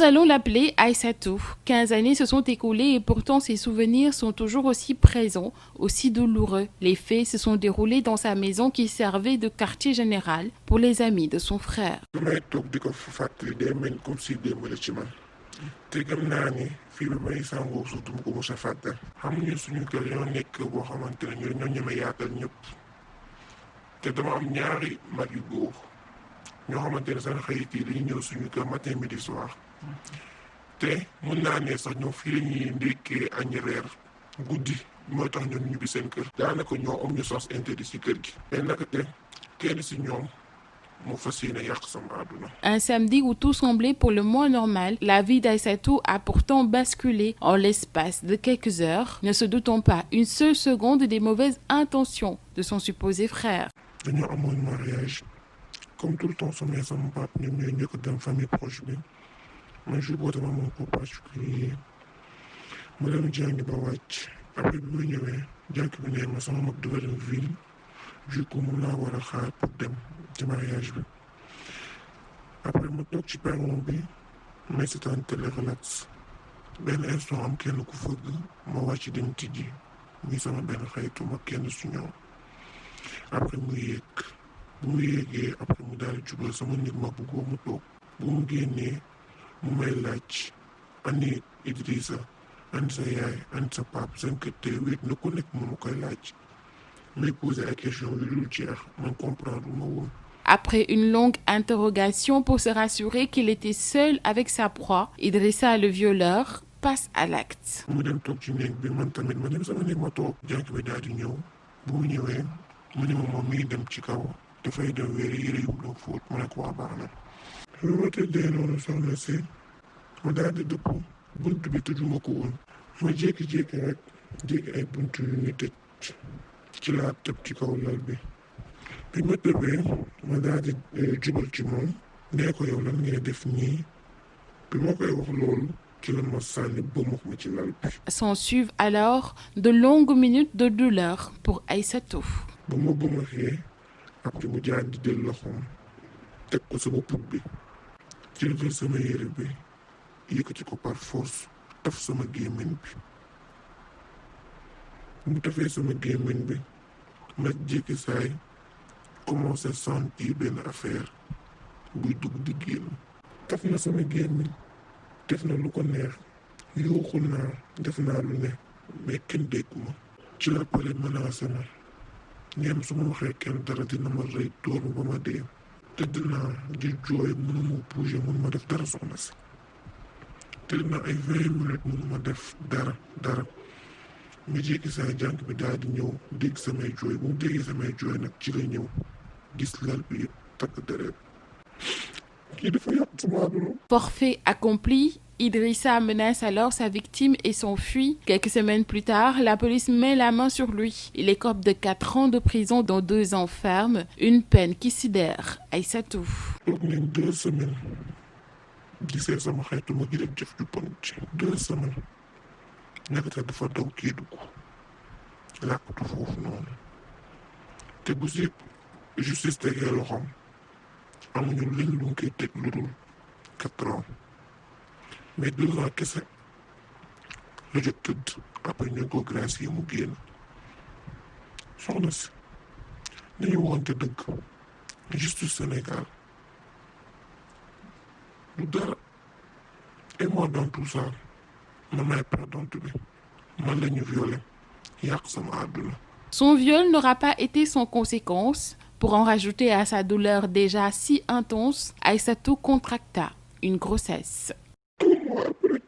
Nous allons l'appeler Aïssatou. 15 années se sont écoulées et pourtant ses souvenirs sont toujours aussi présents, aussi douloureux. Les faits se sont déroulés dans sa maison qui servait de quartier général pour les amis de son frère. te gëm naa ni fii ba may sàngoo surtout mu ko mos a fàttal xamuñu suñu kër ñoo nekk boo xamante ne ñoo ñeme yaatal ñëpp te dama am ñaari mag yu góor ñoo xamante ne seen xarit yi dañuy ñëw suñu kër matin midi soir te mun naa ne sax ñoom fii la ñuy ndékkee añ reer guddi moo tax ñoom ñibbi seen kër daanaka ñoo am ñu sens interdit si kër gi mais naka te kenn si ñoom. Un samedi où tout semblait pour le moins normal, la vie d'Aïssatou a pourtant basculé en l'espace de quelques heures, ne se doutant pas une seule seconde des mauvaises intentions de son supposé frère. Dañoo amoon mariage comme tout le temps sama papa ñoom ñooy njëkk dem famille proche bi man jour boobu dama amoon cours particulier ma dem jàngi ba wàcc après bi ma ñëwee jànk bi ne ma sama mag dafa dem ville du coup mun naa war a xaar pour dem ci mariage bi après ma toog ci perron bi may seetaan télé relax benn instant am kenn ku fëgg ma wàcc dem tijji muy sama benn xaritu ma kenn su ñëw après mu yéeg bu mu yéegee après mu daal di jubal sama nit ma bëggoo mu toog bu mu génnee mu may laaj ani Idrissa ani sa yaay ani sa pap seen kër te wéet na ku nekk mu ma koy laaj may poser la question yu dul jeex man comprendre ma woon. Après une longue interrogation pour se rassurer qu'il était seul avec sa proie, Idrissa, le violeur, passe à l'acte. mu dem toog ci néeg bi man tamit ma dem sama néeg ma toog jànk bi daal di ñëw bu mu ñëwee mu ne ma moom mi ngi dem ci kaw dafay dem wéeri yëre yu doon fóot ma ne ko waa baax na. lu ma tëddee noonu soxna si ma daal di dëpp bunt bi tëjuma ko woon ma jékki-jékki rek jékki ay bunt yu ñu tëj ci laa tëb ci kaw lal bi ma tëbee ma daal di jubal ci moom nee ko yow lan ngay def nii bi ma koy wax loolu ci la ma sànni bëmux ma ci lal bi. S'ensuivent alors de longues minutes de douleur pour Aïssatou. ba ma bëmaxee après mu jaar di jël loxoom teg ko sama put bi ci la jël sama yére bi yëkkati ko par force taf sama gémmiñ bi mu tafee sama gémmiñ bi ma jékki saay commencé sentir benn affaire buy dugg di génn taf na sama gémmiñ def na lu ko neex yuuxu naa def naa lu ne mais kenn dégg ma ci la pare menacé ma ñeem su ma waxee kenn dara dina ma rey dóor ba ma dee tëdd naa di jooy mënuma bouger mënuma def dara soxna si tëdd naa ay 20 minutes mënuma def dara mi jékki saa jànk bi daal di ñëw dégg samay jooy bu mu déggee samay jooy nag ci la ñëw gis lal bi yëpp takk deret kii dafa yàq sama àdduna. Forfait accompli, Idrissa menace alors sa victime et s'enfuit. Quelques semaines plus tard, la police met la main sur lui. Il écope de 4 ans de prison dont 2 ans ferme, une peine qui sidère Aïssatou. toog nañ 2 semaines gisee sama xeetu ma gi def jëf ju bon ci 2 semaines nekkata dafa daw kii dugg làkkatu foofu noonu te bu si justice tegee loxoom amuñu liñ lu koy teg lu dul 4 ans mais 2 ans kese la jot tëdd après ñu ko gracier mu génn soxna si nañu wonte dëgg justice Sénégal du dara et moi dans tout ça man maay perdante bi man la ñu violé yàq sama àdduna. Son viol n'aura pas été sans conséquence. Pour en rajouter à sa douleur déjà si intense, Aïssatou contracta une grossesse. 3 mois après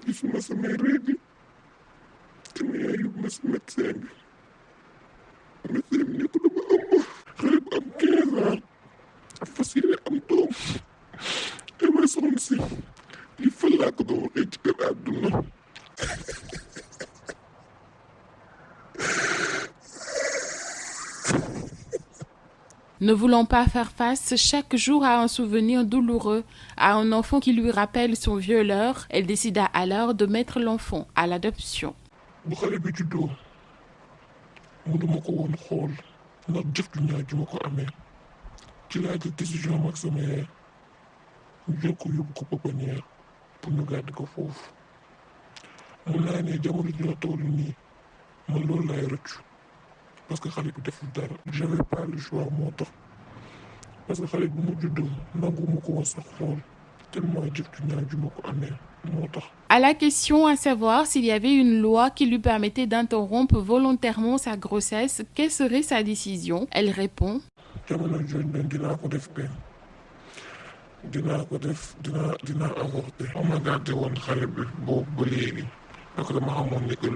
gisuma samay règle te ma yaay yóbbu ma si médecin bi ne ko dama ëmb xale bu am 15 ans fas yéene am doom te may soxna si li fan laa ko doon waxee ci kër àdduna. Ne voulant pas faire face chaque jour à un souvenir douloureux, à un enfant qui lui rappelle son violeur, elle décida alors de mettre l'enfant à l'adoption. bu xale bi juddoo mënuma ko woon xool ndax jëf ju ñaaw ju ma ko amee ci laa jël décision mag sama yaay ñu jël ko yóbbu ko pouponnière pour ñu garder ko foofu. mun naa ne jamono ji ñu toll nii man loolu laay rëccu parce que xale bi deful dara. j'avais pas le choix moo tax parce que xale bi mu juddoo nangu ma ko woon sax xool tellement jëf ju ñaaw ju ma ko amee moo tax. À la question à savoir s'il y avait une loi qui lui permettait d'interrompre volontairement sa grossesse, quelle serait sa décision? Elle répond: jamono jooju nag dinaa ko def benn dinaa avorté. ma gardé woon xale bi boobu ba léegi parce que dama xamoon ne que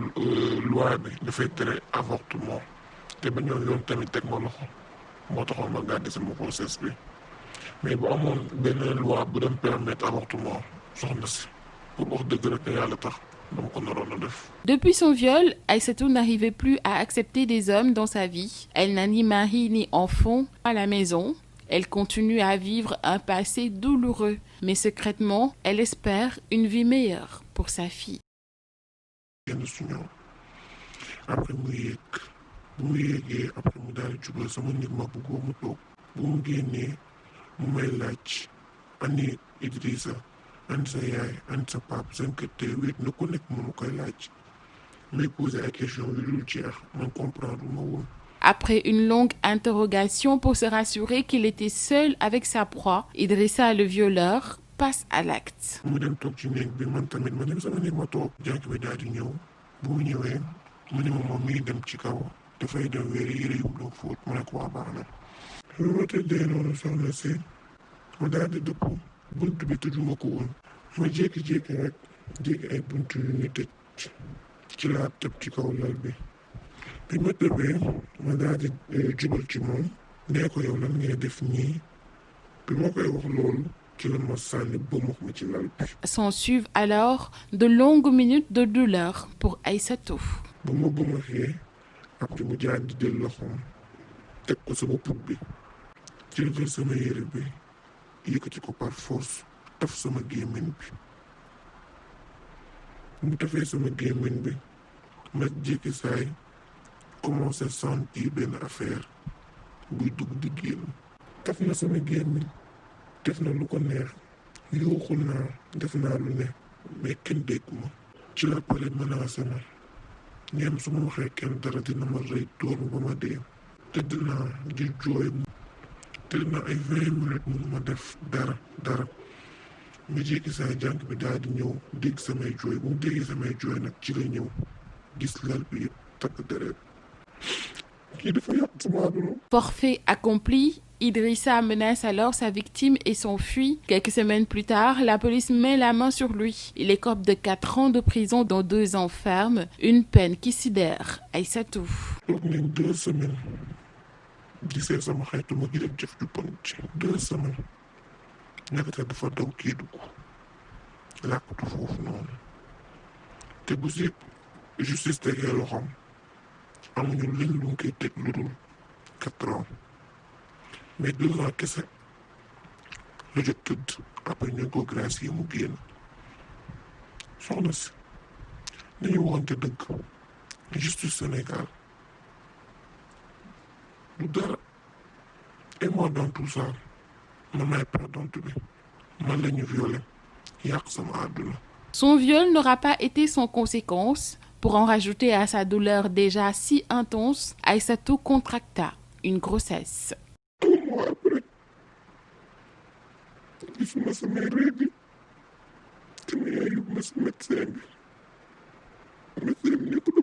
loi bi dafay tere avortement te ba ñoo yoon tamit teg ma loxo moo taxoon ma gardé sama grossesse bi mais bu amoon benn loi bu dem permettre avortement soxna si pour wax dëgg rek yàlla tax dama ko naroon a def. Depuis son viol, Aïssatou n'arrivait plus à accepter des hommes dans sa vie. Elle n'a ni mari ni enfant à la maison. Elle continue à vivre un passé douloureux, mais secrètement, elle espère une vie meilleure pour sa fille. Kenn su ñëw après mu yéeg bu mu yéegee après mu daal di jubal sama nit ma bëggoo mu toog bu mu génnee mu may laaj ani Idrissa ani sa yaay ani sa pap seen kër te wéet na ku nekk mu koy laaj may posé ay question yu dul jeex man comprendre ma woon. Après une longue interrogation pour se rassurer qu'il était seul avec sa proie, Idrissa, le violeur, passe à l'acte. mu dem toog ci néeg bi man tamit ma dem sama néeg ma toog jànk bi daal di ñëw bu mu ñëwee mu ne ma moom mi ngi dem ci kaw dafay dem wéeri yére yu mu doon fóot mu ne ko waa baax na. bi ma tëddee noonu soxna si ma daal di dëpp bunt bi tëjuma ko woon ma jékki-jékki rek jékki ay bunt yu ñu tëj ci laa tëb ci kaw lal bi. bi ma tëbee ma daal di jubal ci moom nee ko yow lan ngay def nii bi ma koy wax loolu ci la ma sànni bëmux ma ci lal bi. S'ensuivent alors de longues minutes de douleur pour Aïssatou. ba ma bëmaxee après mu jaar di jël loxoom teg ko sama put bi ci la jël sama yére bi yëkkati ko par force taf sama gémmiñ bi mu tafee sama gémmiñ bi ma jékki saay commencé sentir benn affaire buy dugg di génn taf na sama gémmiñ def na lu ko neex yuuxul naa def naa lu ne mais kenn dégg ma ci la pare menacé ma ñeem su ma waxee kenn dara dina ma rey dóor ba ma dee tëdd naa di jooy tëdd naa ay 20 minutes mënu ma def dara ma jékki saa jànk bi daal di ñëw dégg samay jooy bu mu déggee samay jooy nag ci la ñëw gis lal bi yëpp takk deret kii dafa yàq sama àdduna. Forfait accompli, Idrissa menace alors sa victime et s'enfuit. Quelques semaines plus tard, la police met la main sur lui. Il écope de 4 ans de prison dont 2 ans ferme, une peine qui sidère Aïssatou. toog nañ 2 semaines di seet sama xaytu ma gi def jëf ju bon ci 2 semaines nekkate dafa daw kii dugg làkkatu foofu noonu te bu si justice tegee loxoom amuñu liñ lu ngi koy teg lu dul 4 ans mais 2 ans kese la jot tëdd après ñu ko gracier mu génn soxna si nañu waxante dëgg justice Sénégal du dara et moi dans tout ça man maay perdante bi man la ñu violé yàq sama àdduna. Son viol n'aura pas été sans conséquence. Pour en rajouter à sa douleur déjà si intense, Aïssatou contracta une grossesse. 2 mois après gisuma samay règle sama yaay yóbbu ma si médecin bi ne ko